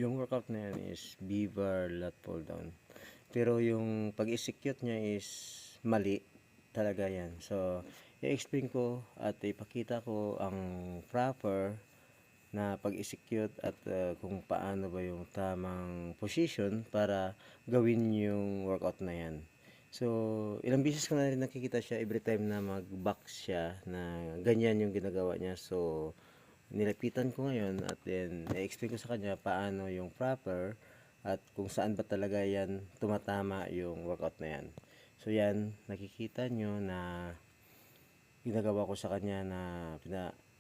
Yung workout na yan is beaver lat pull down. Pero yung pag-execute niya is mali talaga yan. So, i-explain ko at ipakita ko ang proper na pag-execute at kung paano ba yung tamang position para gawin yung workout na yan. So, ilang beses ko na rin nakikita siya every time na mag-back siya na ganyan yung ginagawa niya. So, nilapitan ko ngayon at then i-explain ko sa kanya paano yung proper at kung saan ba talaga yan tumatama yung workout na yan. So yan, nakikita nyo na ginagawa ko sa kanya na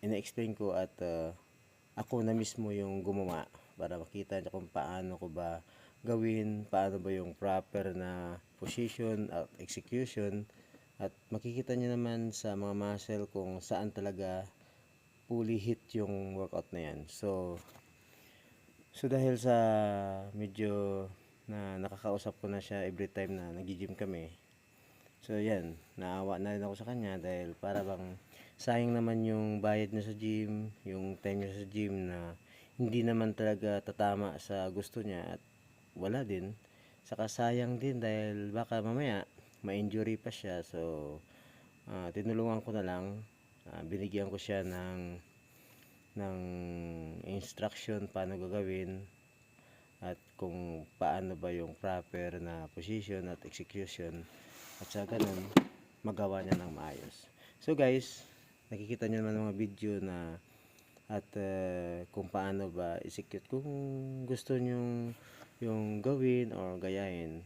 ina-explain ko at ako na mismo yung gumawa para makita niya kung paano ko ba gawin, paano ba yung proper na position at execution at makikita niyo naman sa mga muscle kung saan talaga fully hit yung workout na yan. So dahil sa medyo na nakakausap ko na siya every time na nag-gym kami. So yan, naawa na rin ako sa kanya dahil para bang sayang naman yung bayad niya sa gym, yung time niya sa gym na hindi naman talaga tatama sa gusto niya at wala din. Saka sayang din dahil baka mamaya ma-injury pa siya. So tinulungan ko na lang, binigyan ko siya ng instruction paano gagawin at kung paano ba yung proper na position at execution at sa ganun magawa niya ng maayos. So guys, nakikita niyo naman mga video na at kung paano ba execute kung gusto niyo yung gawin or gayahin.